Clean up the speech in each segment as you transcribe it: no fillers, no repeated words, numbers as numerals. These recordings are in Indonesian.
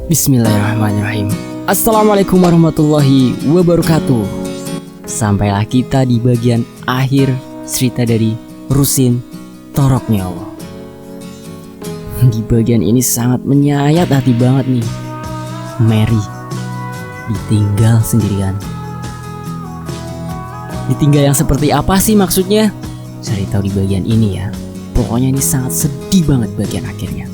Bismillahirrahmanirrahim. Assalamualaikum warahmatullahi wabarakatuh. Sampailah kita di bagian akhir cerita dari Rusin Toroknya Allah. Di bagian ini sangat menyayat hati banget nih. Mary ditinggal sendirian. Ditinggal yang seperti apa sih maksudnya? Cari tahu di bagian ini ya. Pokoknya ini sangat sedih banget bagian akhirnya.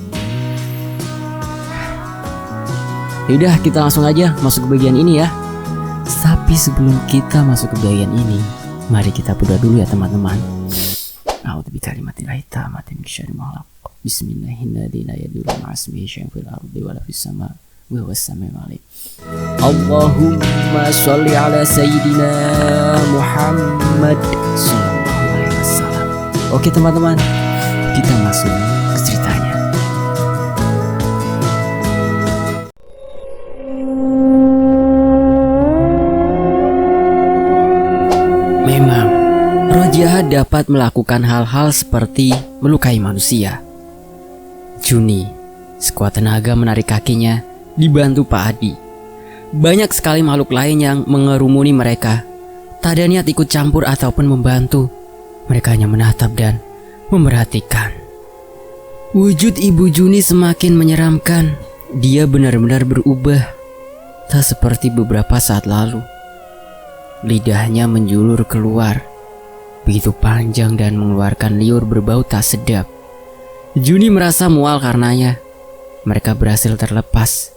Yaudah, kita langsung aja masuk ke bagian ini ya. Tapi sebelum kita masuk ke bagian ini, mari kita berdoa dulu ya teman-teman. Allahumma sholli ala sayyidina Muhammad sallallahu alaihi wasallam. Oke teman-teman, kita masuk ke ceritanya. Memang, roh jahat dapat melakukan hal-hal seperti melukai manusia. Juni, sekuat tenaga menarik kakinya, dibantu Pak Adi. Banyak sekali makhluk lain yang mengerumuni mereka. Tak ada niat ikut campur ataupun membantu. Mereka hanya menatap dan memperhatikan. Wujud Ibu Juni semakin menyeramkan. Dia benar-benar berubah. Tak seperti beberapa saat lalu. Lidahnya menjulur keluar, begitu panjang dan mengeluarkan liur berbau tak sedap. Juni merasa mual karenanya. Mereka berhasil terlepas.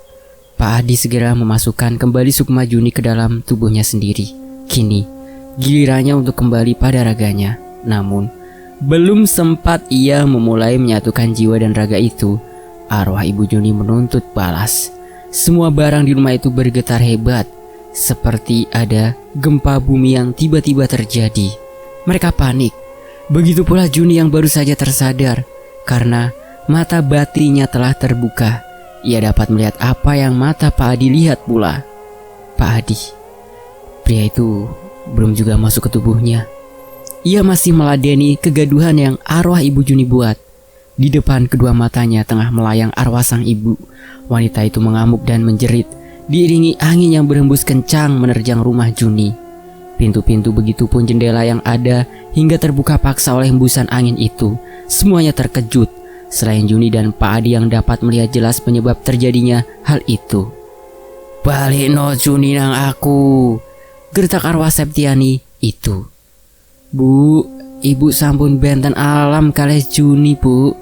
Pak Adi segera memasukkan kembali sukma Juni ke dalam tubuhnya sendiri. Kini, gilirannya untuk kembali pada raganya. Namun, belum sempat ia memulai menyatukan jiwa dan raga itu, arwah Ibu Juni menuntut balas. Semua barang di rumah itu bergetar hebat. Seperti ada gempa bumi yang tiba-tiba terjadi. Mereka panik. Begitu pula Juni yang baru saja tersadar. Karena mata batinnya telah terbuka. Ia dapat melihat apa yang mata Pak Adi lihat pula. Pak Adi, pria itu belum juga masuk ke tubuhnya. Ia masih meladeni kegaduhan yang arwah Ibu Juni buat. Di depan kedua matanya tengah melayang arwah sang ibu. Wanita itu mengamuk dan menjerit, diiringi angin yang berhembus kencang menerjang rumah Juni. Pintu-pintu begitupun jendela yang ada hingga terbuka paksa oleh hembusan angin itu. Semuanya terkejut, selain Juni dan Pak Adi yang dapat melihat jelas penyebab terjadinya hal itu. "Balik no Juni nang aku," gertak arwah Septiani itu. "Bu, ibu sampun benten alam kalih Juni bu.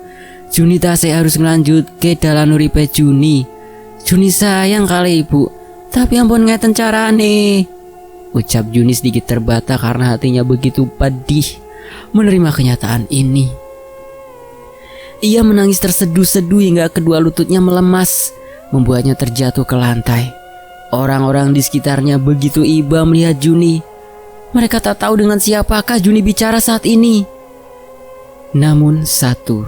Juni tasih harus ngelanjut ke dalan uripe Juni. Juni sayang kali ibu, tapi ampun ngeten carane," ucap Juni sedikit terbata karena hatinya begitu pedih menerima kenyataan ini. Ia menangis terseduh-seduh hingga kedua lututnya melemas, membuatnya terjatuh ke lantai. Orang-orang di sekitarnya begitu iba melihat Juni. Mereka tak tahu dengan siapakah Juni bicara saat ini. Namun satu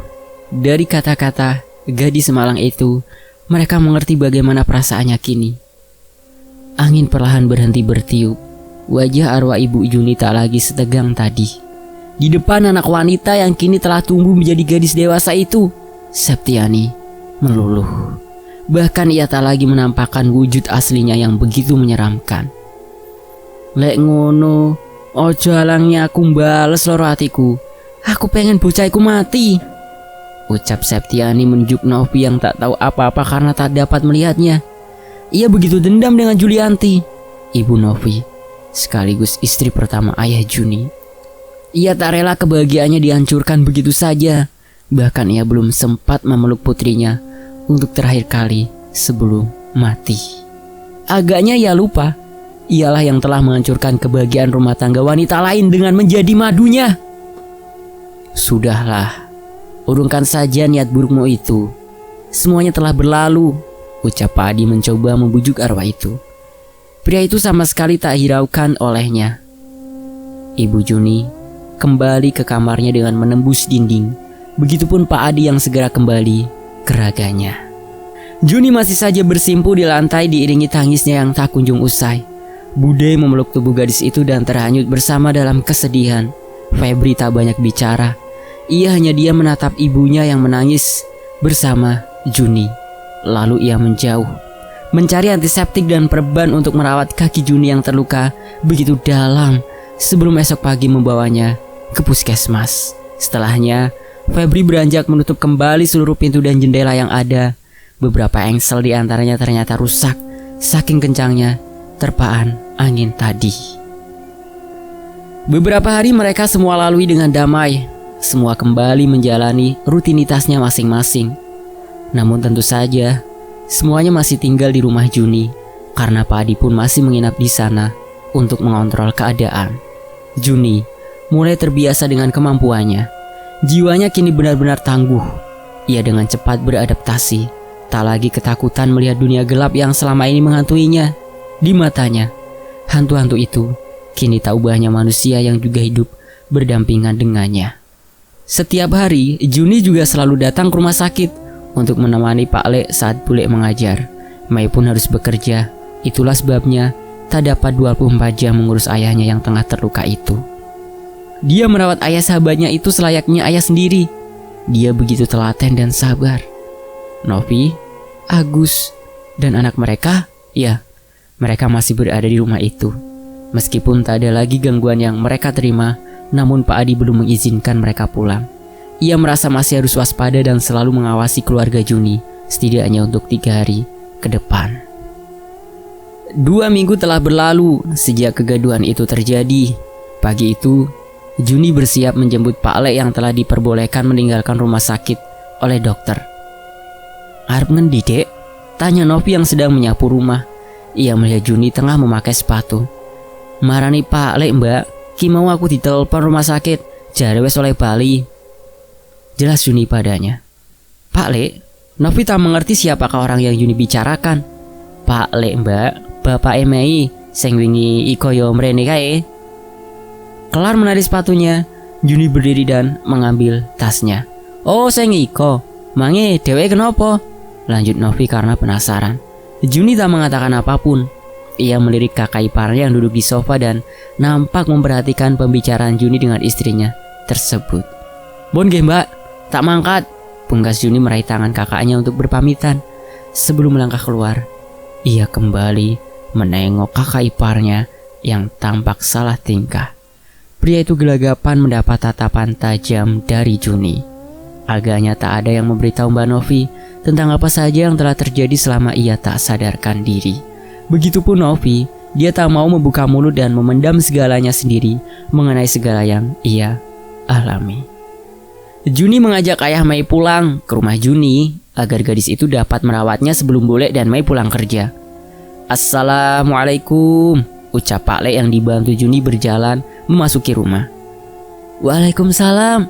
dari kata-kata gadis Malang itu, mereka mengerti bagaimana perasaannya kini. Angin perlahan berhenti bertiup. Wajah arwah Ibu Juni tak lagi setegang tadi. Di depan anak wanita yang kini telah tumbuh menjadi gadis dewasa itu, Septiani meluluh. Bahkan ia tak lagi menampakkan wujud aslinya yang begitu menyeramkan. "Lek ngono, ojo halangnya aku mbales loro hatiku. Aku pengen bocahku mati," ucap Septiani menunjuk Novi yang tak tahu apa-apa karena tak dapat melihatnya. Ia begitu dendam dengan Julianti, ibu Novi, sekaligus istri pertama ayah Juni. Ia tak rela kebahagiaannya dihancurkan begitu saja. Bahkan ia belum sempat memeluk putrinya untuk terakhir kali sebelum mati. Agaknya ia lupa, ialah yang telah menghancurkan kebahagiaan rumah tangga wanita lain dengan menjadi madunya. "Sudahlah, urungkan saja niat burukmu itu. Semuanya telah berlalu," ucap Pak Adi mencoba membujuk arwah itu. Pria itu sama sekali tak hiraukan olehnya. Ibu Juni kembali ke kamarnya dengan menembus dinding. Begitupun Pak Adi yang segera kembali ke raganya. Juni masih saja bersimpu di lantai diiringi tangisnya yang tak kunjung usai. Bude memeluk tubuh gadis itu dan terhanyut bersama dalam kesedihan. Febri tak banyak bicara. Ia hanya diam menatap ibunya yang menangis bersama Juni. Lalu ia menjauh mencari antiseptik dan perban untuk merawat kaki Juni yang terluka begitu dalam sebelum esok pagi membawanya ke puskesmas. Setelahnya, Febri beranjak menutup kembali seluruh pintu dan jendela yang ada. Beberapa engsel di antaranya ternyata rusak saking kencangnya terpaan angin tadi. Beberapa hari mereka semua lalui dengan damai. Semua kembali menjalani rutinitasnya masing-masing. Namun tentu saja, semuanya masih tinggal di rumah Juni karena Pak Adi pun masih menginap di sana untuk mengontrol keadaan. Juni mulai terbiasa dengan kemampuannya. Jiwanya kini benar-benar tangguh. Ia dengan cepat beradaptasi, tak lagi ketakutan melihat dunia gelap yang selama ini menghantuinya. Di matanya, hantu-hantu itu kini tak ubahnya manusia yang juga hidup berdampingan dengannya. Setiap hari, Juni juga selalu datang ke rumah sakit untuk menemani Pak Le saat bule mengajar. Mei pun harus bekerja, itulah sebabnya tak dapat 24 jam mengurus ayahnya yang tengah terluka itu. Dia merawat ayah sahabatnya itu selayaknya ayah sendiri. Dia begitu telaten dan sabar. Novi, Agus, dan anak mereka, ya, mereka masih berada di rumah itu. Meskipun tak ada lagi gangguan yang mereka terima, namun Pak Adi belum mengizinkan mereka pulang. Ia merasa masih harus waspada dan selalu mengawasi keluarga Juni, setidaknya untuk 3 hari ke depan. 2 minggu telah berlalu sejak kegaduhan itu terjadi. Pagi itu, Juni bersiap menjemput Pak Le yang telah diperbolehkan meninggalkan rumah sakit oleh dokter. "Arep ngendi, Dek?" tanya Novi yang sedang menyapu rumah. Ia melihat Juni tengah memakai sepatu. "Marani Pak Le, Mbak. Ki mau aku ditelepon rumah sakit, jare wes oleh bali." Jelas Juni padanya. "Pak Le?" Novi tak mengerti siapakah orang yang Juni bicarakan. "Pak Le, Mbak. Bapak Mei sing wingi iko yo mrene kae." Kelar menarik sepatunya, Juni berdiri dan mengambil tasnya. "Oh, sing iko. Mange dhewe kenapa?" lanjut Novi karena penasaran. Juni tak mengatakan apapun. Ia melirik kakak iparnya yang duduk di sofa dan nampak memperhatikan pembicaraan Juni dengan istrinya tersebut. "Bon nggih, Mbak, tak mangkat." Pungkas Juni meraih tangan kakaknya untuk berpamitan. Sebelum melangkah keluar, ia kembali menengok kakak iparnya yang tampak salah tingkah. Pria itu gelagapan mendapat tatapan tajam dari Juni. Agaknya tak ada yang memberitahu Mbak Novi tentang apa saja yang telah terjadi selama ia tak sadarkan diri. Begitupun Novi, dia tak mau membuka mulut dan memendam segalanya sendiri mengenai segala yang ia alami. Juni mengajak ayah Mei pulang ke rumah Juni agar gadis itu dapat merawatnya sebelum Bule dan Mei pulang kerja. "Assalamualaikum," ucap Pak Le yang dibantu Juni berjalan memasuki rumah. "Waalaikumsalam."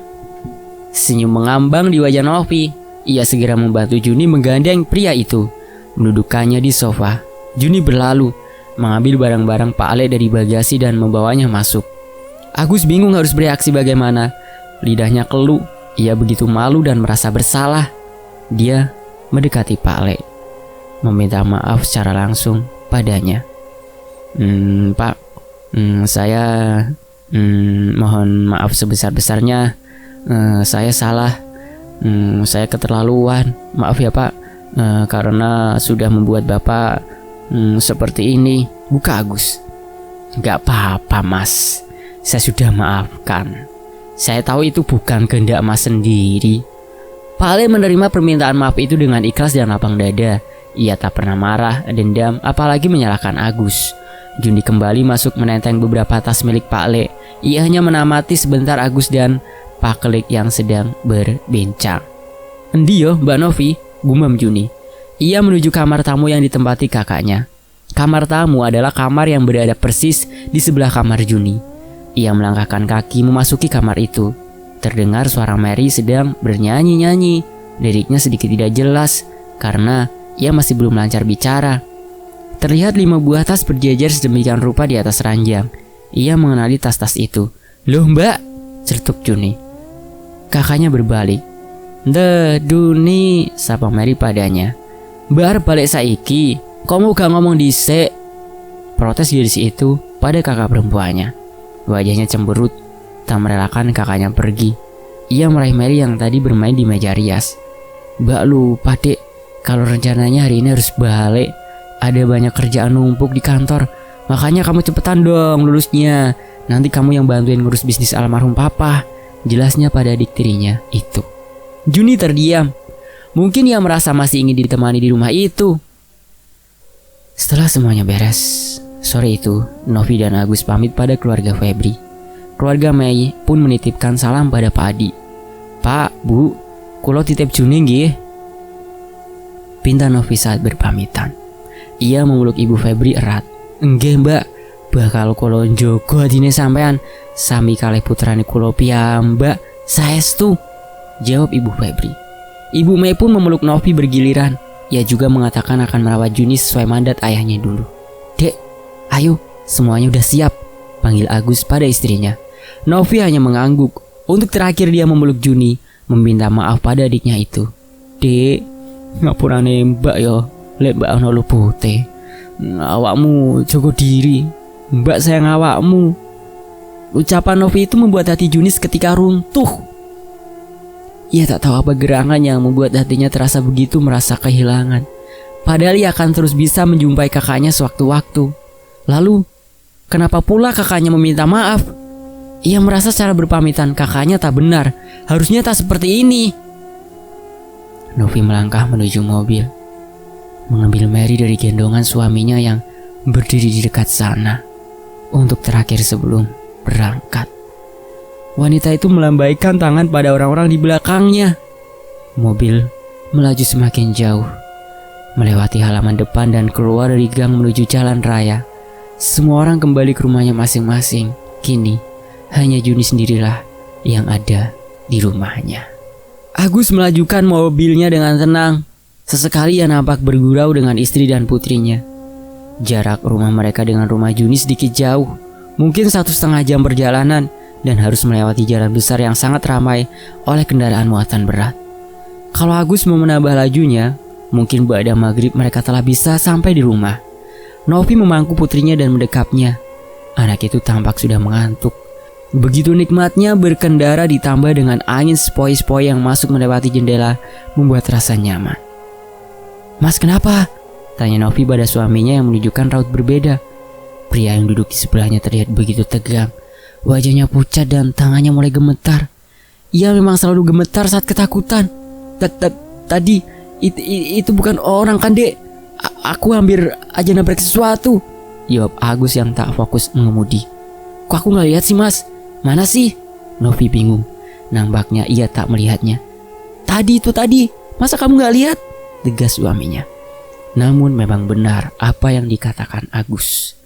Senyum mengambang di wajah Novi. Ia segera membantu Juni menggandeng pria itu, mendudukannya di sofa. Juni berlalu, mengambil barang-barang Pak Le dari bagasi dan membawanya masuk. Agus bingung harus bereaksi bagaimana. Lidahnya keluh, ia begitu malu dan merasa bersalah. Dia mendekati Pak Le, meminta maaf secara langsung padanya. "Pak, saya mohon maaf sebesar-besarnya. Saya salah. Saya keterlaluan. Maaf ya Pak, karena sudah membuat Bapak seperti ini." Buka Agus. "Gak apa-apa Mas, saya sudah maafkan. Saya tahu itu bukan kehendak Mas sendiri." Pak Le menerima permintaan maaf itu dengan ikhlas dan lapang dada. Ia tak pernah marah, dendam, apalagi menyalahkan Agus. Juni kembali masuk menenteng beberapa tas milik Pak Le. Ia hanya menamati sebentar Agus dan Pak Klik yang sedang berbincang. "Endi yo Mbak Novi?" gumam Juni. Ia menuju kamar tamu yang ditempati kakaknya. Kamar tamu adalah kamar yang berada persis di sebelah kamar Juni. Ia melangkahkan kaki memasuki kamar itu. Terdengar suara Mary sedang bernyanyi-nyanyi. Liriknya sedikit tidak jelas karena ia masih belum lancar bicara. Terlihat 5 buah tas berjejer sedemikian rupa di atas ranjang. Ia mengenali tas-tas itu. "Loh Mbak," celetuk Juni. Kakaknya berbalik. "Nde Duni," sapa Mary padanya. "Mbak arep balik saiki, kamu gak ngomong dhisik." Protes gadis itu pada kakak perempuannya. Wajahnya cemberut, tak merelakan kakaknya pergi. Ia meraih Mary yang tadi bermain di meja rias. "Mbak lupa dek, kalau rencananya hari ini harus balik. ada banyak kerjaan numpuk di kantor. Makanya kamu cepetan dong lulusnya. Nanti kamu yang bantuin ngurus bisnis almarhum papa, jelasnya pada adik tirinya itu. Juni terdiam. Mungkin ia merasa masih ingin ditemani di rumah itu. Setelah semuanya beres, sore itu Novi dan Agus pamit pada keluarga Febri. Keluarga Mei pun menitipkan salam pada Pak Adi. Pak, Bu, kulo titip Juni nggih, pinta Novi saat berpamitan. Ia memeluk ibu Febri erat. Enggih mbak, bakal kulo njogo adine sampean, sami kalih putrane kulo piyambak, saestu, jawab ibu Febri. Ibu Mei pun memeluk Novi bergiliran. Ia juga mengatakan akan merawat Juni sesuai mandat ayahnya dulu. Dek, ayo, semuanya udah siap, panggil Agus pada istrinya. Novi hanya mengangguk. Untuk terakhir dia memeluk Juni, meminta maaf pada adiknya itu. Dek, ngapurane mbak yo, lek mbak ono lupute. Awakmu jaga diri, mbak sayang awakmu. Ucapan Novi itu membuat hati Juni seketika runtuh. Ia tak tahu apa gerangan yang membuat hatinya terasa begitu merasa kehilangan. Padahal ia akan terus bisa menjumpai kakaknya sewaktu-waktu. Lalu, kenapa pula kakaknya meminta maaf? Ia merasa secara berpamitan kakaknya tak benar. Harusnya tak seperti ini. Novi melangkah menuju mobil, mengambil Mary dari gendongan suaminya yang berdiri di dekat sana untuk terakhir sebelum berangkat. Wanita itu melambaikan tangan pada orang-orang di belakangnya. Mobil melaju semakin jauh, melewati halaman depan dan keluar dari gang menuju jalan raya. Semua orang kembali ke rumahnya masing-masing. Kini hanya Juni sendirilah yang ada di rumahnya. Agus melajukan mobilnya dengan tenang. Sesekali ia nampak bergurau dengan istri dan putrinya. Jarak rumah mereka dengan rumah Juni sedikit jauh, mungkin 1,5 jam perjalanan, dan harus melewati jalan besar yang sangat ramai oleh kendaraan muatan berat. Kalau Agus mau menambah lajunya, mungkin ba'da maghrib mereka telah bisa sampai di rumah. Novi memangku putrinya dan mendekapnya. Anak itu tampak sudah mengantuk. Begitu nikmatnya berkendara ditambah dengan angin sepoi-sepoi yang masuk melewati jendela membuat rasa nyaman. Mas kenapa? Tanya Novi pada suaminya yang menunjukkan raut berbeda. Pria yang duduk di sebelahnya terlihat begitu tegang. Wajahnya pucat dan tangannya mulai gemetar. Ia memang selalu gemetar saat ketakutan. Tadi itu bukan orang kan dek? Aku hampir aja nabrak sesuatu, jawab Agus yang tak fokus mengemudi. Kok aku gak lihat sih mas? Mana sih? Novi bingung. Nampaknya ia tak melihatnya. Tadi, masa kamu gak lihat? Tegas suaminya. Namun memang benar apa yang dikatakan Agus.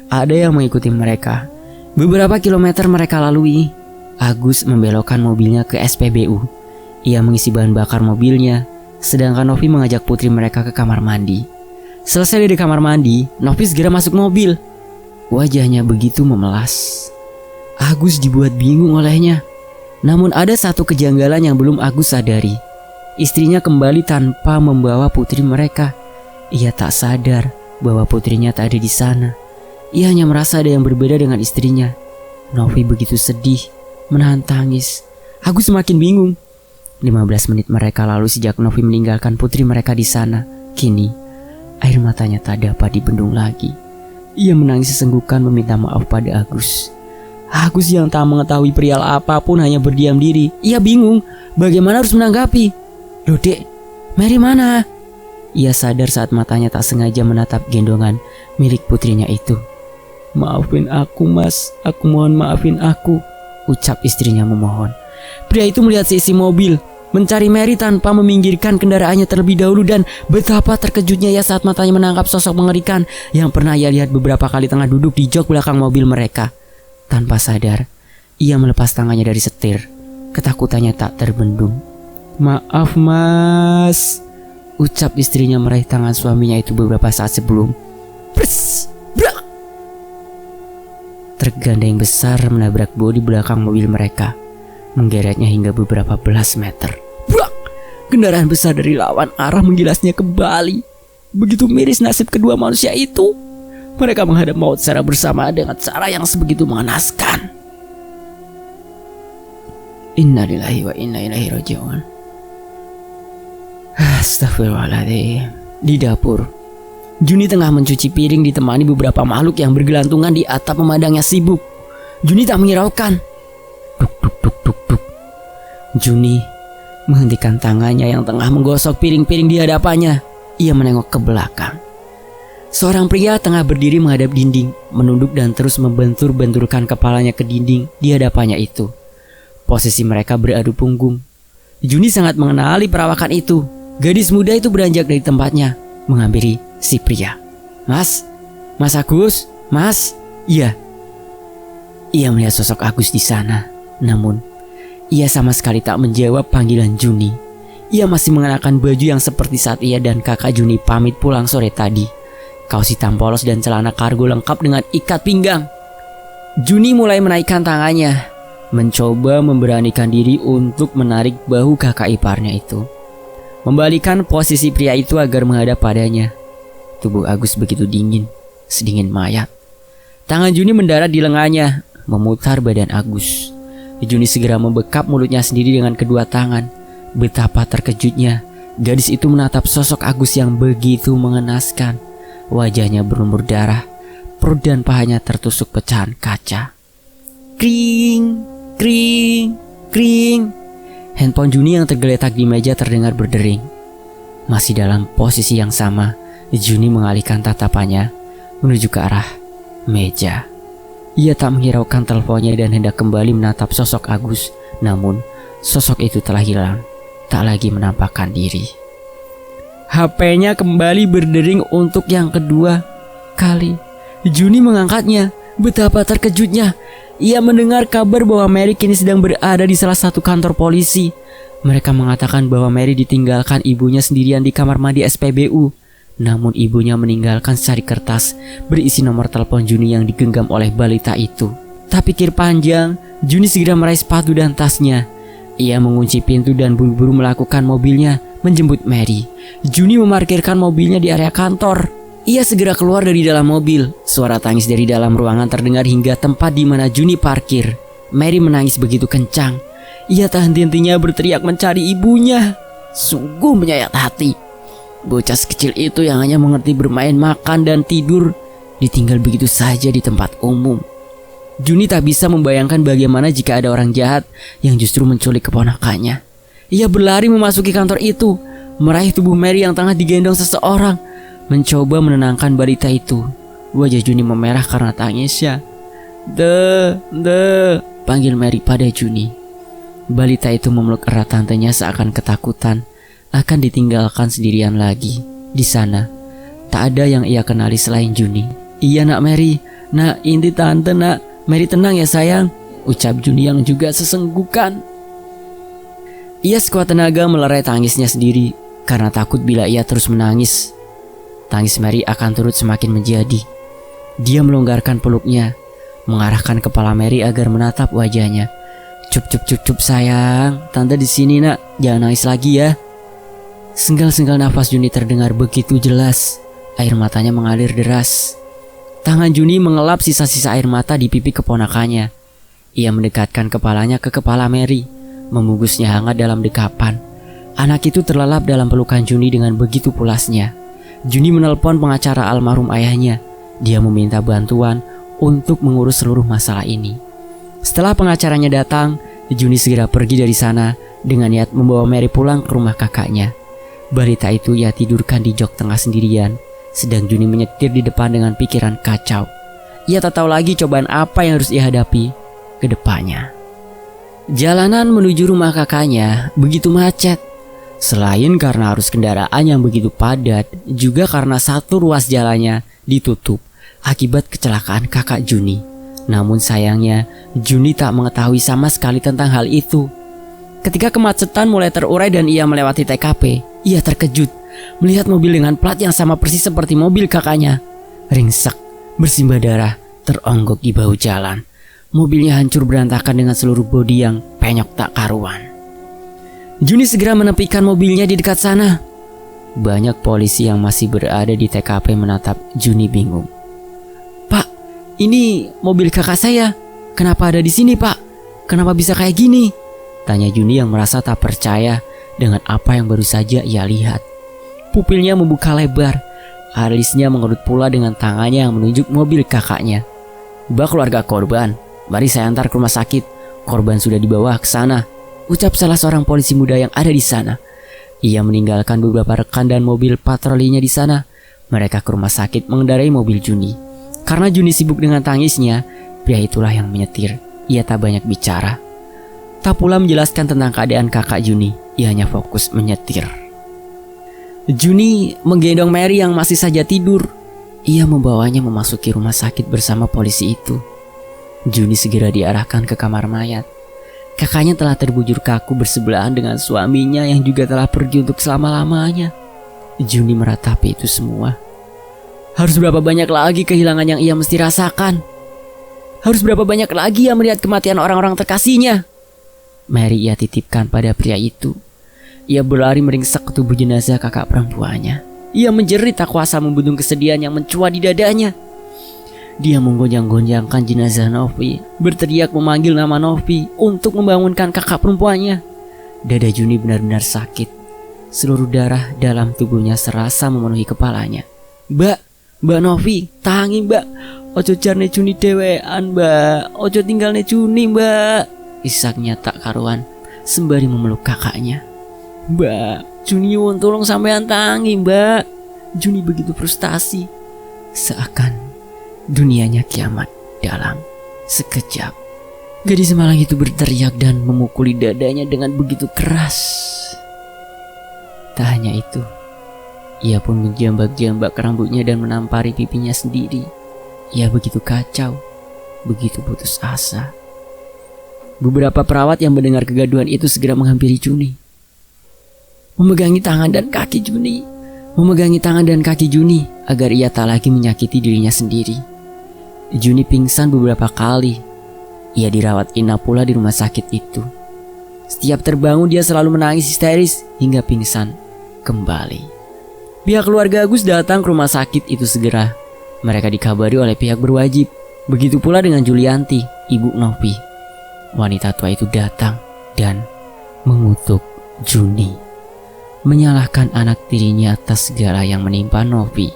Ada yang mengikuti mereka. Beberapa kilometer mereka lalui. Agus membelokkan mobilnya ke SPBU. Ia mengisi bahan bakar mobilnya, sedangkan Novi mengajak putri mereka ke kamar mandi. Selesai dari kamar mandi, Novi segera masuk mobil. Wajahnya begitu memelas. Agus dibuat bingung olehnya. Namun ada satu kejanggalan yang belum Agus sadari. Istrinya kembali tanpa membawa putri mereka. Ia tak sadar bahwa putrinya tak ada di sana. Ia hanya merasa ada yang berbeda dengan istrinya. Novi begitu sedih, menahan tangis. Agus semakin bingung. 15 menit mereka lalu sejak Novi meninggalkan putri mereka di sana. Kini, air matanya tak dapat dibendung lagi. Ia menangis sesenggukan meminta maaf pada Agus. Agus yang tak mengetahui perihal apapun hanya berdiam diri. Ia bingung bagaimana harus menanggapi. Loh dek, Mary mana? Ia sadar saat matanya tak sengaja menatap gendongan milik putrinya itu. Maafin aku mas, aku mohon maafin aku, ucap istrinya memohon. Pria itu melihat seisi mobil, mencari Mary tanpa meminggirkan kendaraannya terlebih dahulu, dan betapa terkejutnya ia saat matanya menangkap sosok mengerikan yang pernah ia lihat beberapa kali tengah duduk di jok belakang mobil mereka. Tanpa sadar, ia melepas tangannya dari setir. Ketakutannya tak terbendung. Maaf mas, ucap istrinya meraih tangan suaminya itu beberapa saat sebelum brak. Truk gandeng besar menabrak bodi belakang mobil mereka, menggeretnya hingga beberapa belas meter. Brak! Kendaraan besar dari lawan arah menggilasnya kembali. Begitu miris nasib kedua manusia itu. Mereka menghadap maut secara bersama dengan cara yang sebegitu mengenaskan. Innalillahi wa inna ilaihi raji'un. Astagfirullahaladzim. Di dapur, Juni tengah mencuci piring ditemani beberapa makhluk yang bergelantungan di atap memandangnya sibuk. Juni tak menghiraukan. Duk duk duk duk duk. Juni menghentikan tangannya yang tengah menggosok piring-piring di hadapannya. Ia menengok ke belakang. Seorang pria tengah berdiri menghadap dinding, menunduk dan terus membentur-benturkan kepalanya ke dinding di hadapannya itu. Posisi mereka beradu punggung. Juni sangat mengenali perawakan itu. Gadis muda itu beranjak dari tempatnya, menghampiri si pria. Mas Agus, mas. Iya. Ia melihat sosok Agus di sana. Namun, ia sama sekali tak menjawab panggilan Juni. Ia masih mengenakan baju yang seperti saat ia dan kakak Juni pamit pulang sore tadi. Kaos hitam polos dan celana kargo lengkap dengan ikat pinggang. Juni mulai menaikkan tangannya, mencoba memberanikan diri untuk menarik bahu kakak iparnya itu. Membalikan posisi pria itu agar menghadap padanya. Tubuh Agus begitu dingin, sedingin mayat. Tangan Juni mendarat di lengannya, memutar badan Agus. Juni segera membekap mulutnya sendiri dengan kedua tangan. Betapa terkejutnya, gadis itu menatap sosok Agus yang begitu mengenaskan. Wajahnya berlumur darah, perut dan pahanya tertusuk pecahan kaca. Kring, kring, kring. Handphone Juni yang tergeletak di meja terdengar berdering. Masih dalam posisi yang sama, Juni mengalihkan tatapannya menuju ke arah meja. Ia tak menghiraukan teleponnya dan hendak kembali menatap sosok Agus. Namun, sosok itu telah hilang, tak lagi menampakkan diri. HP-nya kembali berdering untuk yang kedua kali. Juni mengangkatnya. Betapa terkejutnya. Ia mendengar kabar bahwa Mary kini sedang berada di salah satu kantor polisi. Mereka mengatakan bahwa Mary ditinggalkan ibunya sendirian di kamar mandi SPBU. Namun ibunya meninggalkan secari kertas berisi nomor telepon Juni yang digenggam oleh balita itu. Tak pikir panjang, Juni segera meraih sepatu dan tasnya. Ia mengunci pintu dan buru-buru melakukan mobilnya menjemput Mary. Juni memarkirkan mobilnya di area kantor. Ia segera keluar dari dalam mobil. Suara tangis dari dalam ruangan terdengar hingga tempat di mana Juni parkir. Mary menangis begitu kencang. Ia tak henti-hentinya berteriak mencari ibunya. Sungguh menyayat hati. Bocah sekecil itu yang hanya mengerti bermain, makan, dan tidur ditinggal begitu saja di tempat umum. Juni tak bisa membayangkan bagaimana jika ada orang jahat yang justru menculik keponakannya. Ia berlari memasuki kantor itu, meraih tubuh Mary yang tengah digendong seseorang, mencoba menenangkan balita itu. Wajah Juni memerah karena tangisnya. Panggil Mary pada Juni. Balita itu memeluk erat tantenya seakan ketakutan akan ditinggalkan sendirian lagi. Di sana, tak ada yang ia kenali selain Juni. Iya nak Mary, nak inti tante nak. Mary tenang ya sayang, ucap Juni yang juga sesenggukan. Ia sekuat tenaga melerai tangisnya sendiri karena takut bila ia terus menangis, tangis Mary akan turut semakin menjadi. Dia melonggarkan peluknya, mengarahkan kepala Mary agar menatap wajahnya. Cup sayang, tante di sini nak, jangan nangis lagi ya. Senggal-senggal nafas Juni terdengar begitu jelas. Air matanya mengalir deras. Tangan Juni mengelap sisa-sisa air mata di pipi keponakannya. Ia mendekatkan kepalanya ke kepala Mary, membungkusnya hangat dalam dekapan. Anak itu terlelap dalam pelukan Juni dengan begitu pulasnya. Juni menelpon pengacara almarhum ayahnya. Dia meminta bantuan untuk mengurus seluruh masalah ini. Setelah pengacaranya datang, Juni segera pergi dari sana dengan niat membawa Mary pulang ke rumah kakaknya. Balita itu ia tidurkan di jok tengah sendirian, sedang Juni menyetir di depan dengan pikiran kacau. Ia tak tahu lagi cobaan apa yang harus ia hadapi ke depannya. Jalanan menuju rumah kakaknya begitu macet. Selain karena arus kendaraan yang begitu padat, juga karena satu ruas jalannya ditutup akibat kecelakaan kakak Juni. Namun sayangnya, Juni tak mengetahui sama sekali tentang hal itu. Ketika kemacetan mulai terurai dan ia melewati TKP, ia terkejut melihat mobil dengan plat yang sama persis seperti mobil kakaknya. Ringsek, bersimbah darah, teronggok di bahu jalan. Mobilnya hancur berantakan dengan seluruh bodi yang penyok tak karuan. Juni segera menepikan mobilnya di dekat sana. Banyak polisi yang masih berada di TKP menatap Juni bingung. Pak, ini mobil kakak saya. Kenapa ada di sini pak? Kenapa bisa kayak gini? Tanya Juni yang merasa tak percaya dengan apa yang baru saja ia lihat. Pupilnya membuka lebar. Alisnya mengerut pula dengan tangannya yang menunjuk mobil kakaknya. "Mbak, keluarga korban, mari saya antar ke rumah sakit. Korban sudah dibawa ke sana," ucap salah seorang polisi muda yang ada di sana. Ia meninggalkan beberapa rekan dan mobil patrolinya di sana. Mereka ke rumah sakit mengendarai mobil Juni. Karena Juni sibuk dengan tangisnya, pria itulah yang menyetir. Ia tak banyak bicara. Tak pula menjelaskan tentang keadaan kakak Juni. Ia hanya fokus menyetir. Juni menggendong Mary yang masih saja tidur. Ia membawanya memasuki rumah sakit bersama polisi itu. Juni segera diarahkan ke kamar mayat. Kakaknya telah terbujur kaku bersebelahan dengan suaminya yang juga telah pergi untuk selama-lamanya. Juni meratapi itu semua. Harus berapa banyak lagi kehilangan yang ia mesti rasakan? Harus berapa banyak lagi ia melihat kematian orang-orang terkasihnya? Mary ia titipkan pada pria itu. Ia berlari meringsek ke tubuh jenazah kakak perempuannya. Ia menjerit tak kuasa membendung kesedihan yang mencuat di dadanya. Dia menggonjang-gonjangkan jenazah Novi, berteriak memanggil nama Novi untuk membangunkan kakak perempuannya. Dada Juni benar-benar sakit. Seluruh darah dalam tubuhnya serasa memenuhi kepalanya. Mbak Novi, tangi mbak. Ojo jarne Juni dewean mbak. Ojo tinggalne Juni mbak. Isaknya tak karuan sembari memeluk kakaknya. "Mbak, Juni won tolong sampean tangi mbak." Juni begitu frustasi. Seakan dunianya kiamat dalam sekejap. Gadis malang itu berteriak dan memukuli dadanya dengan begitu keras. Tak hanya itu, ia pun menjambak-jambak rambutnya dan menampari pipinya sendiri. Ia begitu kacau, begitu putus asa. Beberapa perawat yang mendengar kegaduhan itu segera menghampiri Juni. Memegangi tangan dan kaki Juni agar ia tak lagi menyakiti dirinya sendiri. Juni pingsan beberapa kali. Ia dirawat inap pula di rumah sakit itu. Setiap terbangun dia selalu menangis histeris hingga pingsan kembali. Pihak keluarga Agus datang ke rumah sakit itu segera. Mereka dikabari oleh pihak berwajib. Begitu pula dengan Julianti, ibu Novi. Wanita tua itu datang dan mengutuk Juni, menyalahkan anak tirinya atas segala yang menimpa Novi.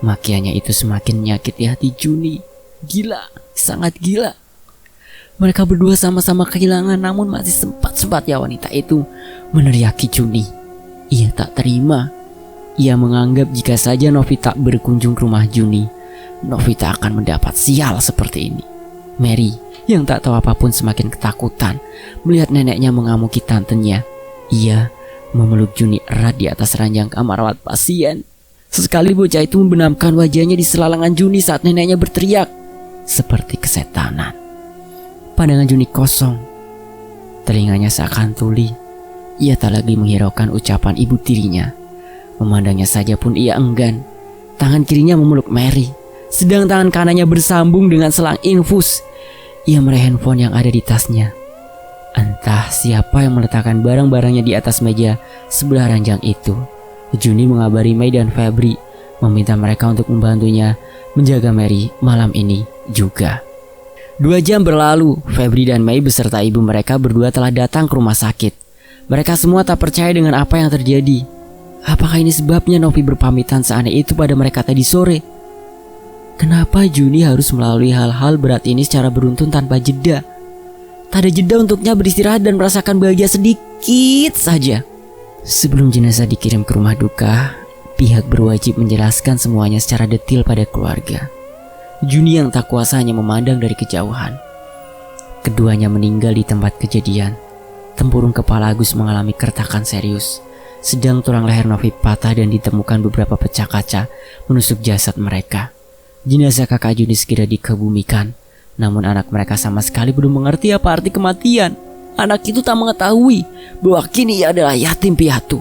Makiannya itu semakin menyakiti hati Juni. Gila, sangat gila. Mereka berdua sama-sama kehilangan, namun masih sempat-sempatnya wanita itu meneriaki Juni. Ia tak terima. Ia menganggap jika saja Novi tak berkunjung ke rumah Juni, Novi tak akan mendapat sial seperti ini. Mary yang tak tahu apapun semakin ketakutan melihat neneknya mengamuki tantenya. Ia memeluk Juni erat di atas ranjang kamar rawat pasien. Sesekali bocah itu membenamkan wajahnya di selalangan Juni saat neneknya berteriak seperti kesetanan. Pandangan Juni kosong. Telinganya seakan tuli. Ia tak lagi menghiraukan ucapan ibu tirinya. Memandangnya saja pun ia enggan. Tangan kirinya memeluk Mary, sedang tangan kanannya bersambung dengan selang infus. Ia meraih handphone yang ada di tasnya. Entah siapa yang meletakkan barang-barangnya di atas meja sebelah ranjang itu. Juni mengabari Mei dan Febri, meminta mereka untuk membantunya menjaga Mary malam ini juga. 2 jam berlalu, Febri dan Mei beserta ibu mereka berdua telah datang ke rumah sakit. Mereka semua tak percaya dengan apa yang terjadi. Apakah ini sebabnya Novi berpamitan seaneh itu pada mereka tadi sore? Kenapa Juni harus melalui hal-hal berat ini secara beruntun tanpa jeda? Tak ada jeda untuknya beristirahat dan merasakan bahagia sedikit saja. Sebelum jenazah dikirim ke rumah duka, pihak berwajib menjelaskan semuanya secara detail pada keluarga. Juni yang tak kuasa hanya memandang dari kejauhan. Keduanya meninggal di tempat kejadian. Tempurung kepala Agus mengalami keretakan serius. Sedang tulang leher Novi patah dan ditemukan beberapa pecah kaca menusuk jasad mereka. Jenazah kakak Juni segera dikebumikan. Namun anak mereka sama sekali belum mengerti apa arti kematian. Anak itu tak mengetahui bahwa kini ia adalah yatim piatu.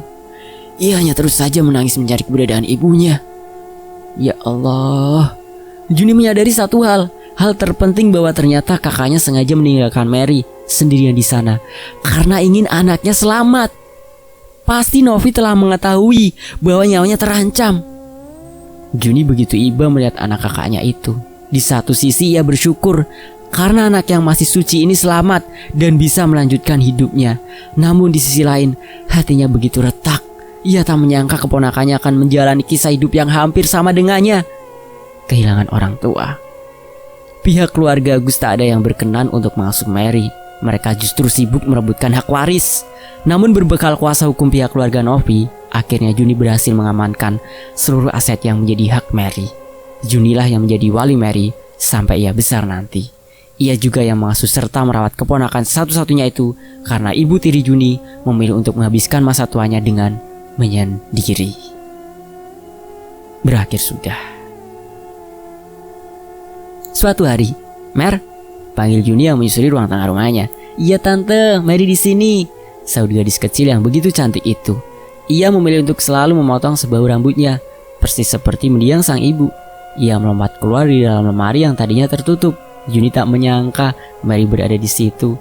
Ia hanya terus saja menangis mencari keberadaan ibunya. Ya Allah. Juni menyadari satu hal terpenting bahwa ternyata kakaknya sengaja meninggalkan Mary sendirian di sana karena ingin anaknya selamat. Pasti Novi telah mengetahui bahwa nyawanya terancam. Juni begitu iba melihat anak kakaknya itu. Di satu sisi ia bersyukur karena anak yang masih suci ini selamat dan bisa melanjutkan hidupnya. Namun di sisi lain hatinya begitu retak Ia tak menyangka keponakannya akan menjalani kisah hidup yang hampir sama dengannya, kehilangan orang tua. Pihak keluarga Agus tak ada yang berkenan untuk mengasuh Mary. Mereka justru sibuk merebutkan hak waris. Namun berbekal kuasa hukum pihak keluarga Novi, akhirnya Juni berhasil mengamankan seluruh aset yang menjadi hak Mary. Junilah yang menjadi wali Mary sampai ia besar nanti. Ia juga yang mengasuh serta merawat keponakan satu-satunya itu karena ibu tiri Juni memilih untuk menghabiskan masa tuanya dengan menyendiri. Berakhir sudah. Suatu hari, Mer, panggil Juni yang menyusuri ruang tengah rumahnya. Iya tante, Mary di sini, sahut gadis kecil yang begitu cantik itu. Ia memilih untuk selalu memotong sebahu rambutnya, persis seperti mendiang sang ibu. Ia melompat keluar di dalam lemari yang tadinya tertutup. Juni tak menyangka Mary berada di situ.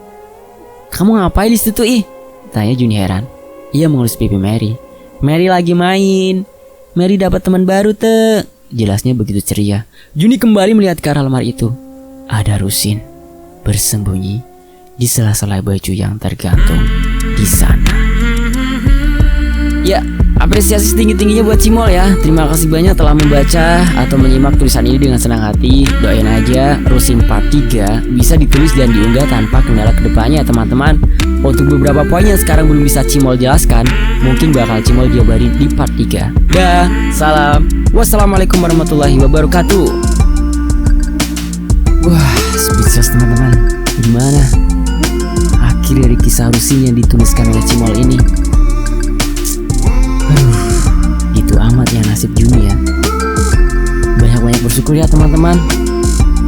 Kamu ngapain di situ ih? Tanya Juni heran. Ia mengelus pipi Mary. Mary lagi main. Mary dapat teman baru te. Jelasnya begitu ceria. Juni kembali melihat ke arah lemari itu. Ada Rusin bersembunyi di sela-sela baju yang tergantung di sana. Ya, apresiasi setinggi-tingginya buat Cimol ya. Terima kasih banyak telah membaca atau menyimak tulisan ini dengan senang hati. Doain aja Rusin part 3 bisa ditulis dan diunggah tanpa kendala kedepannya teman-teman. Untuk beberapa poin yang sekarang belum bisa Cimol jelaskan, mungkin bakal Cimol jabarin di part 3. Dah, salam. Wassalamualaikum warahmatullahi wabarakatuh. Wah, speechless teman-teman. Gimana akhir dari kisah Rusin yang dituliskan oleh Cimol ini? Gitu amat ya nasib Juni ya. Banyak-banyak bersyukur ya teman-teman.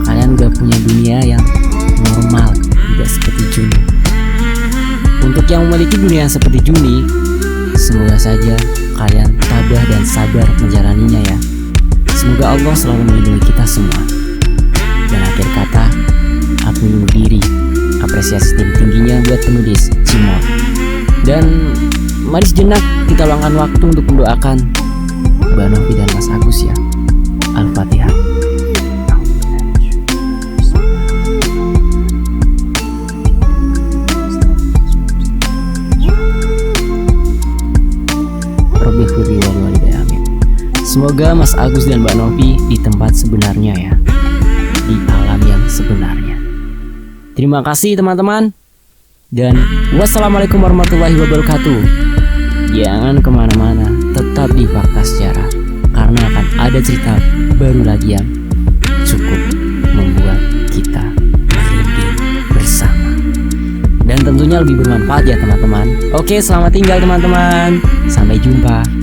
Kalian udah punya dunia yang normal, tidak seperti Juni. Untuk yang memiliki dunia yang seperti Juni, semoga saja kalian tabah dan sabar menjalaninya ya. Semoga Allah selalu melindungi kita semua. Dan akhir kata, aku bunuh diri. Apresiasi tinggi-tingginya buat penulis Cimol. Dan mari sejenak kita luangkan waktu untuk mendoakan Mbak Novi dan Mas Agus ya. Al-Fatihah. Semoga Mas Agus dan Mbak Novi di tempat sebenarnya ya, di alam yang sebenarnya. Terima kasih teman-teman. Dan wassalamualaikum warahmatullahi wabarakatuh. Jangan kemana-mana, tetap di Fakta Sejarah, karena akan ada cerita baru lagi yang cukup membuat kita merinding bersama. Dan tentunya lebih bermanfaat ya teman-teman. Oke, selamat tinggal teman-teman. Sampai jumpa.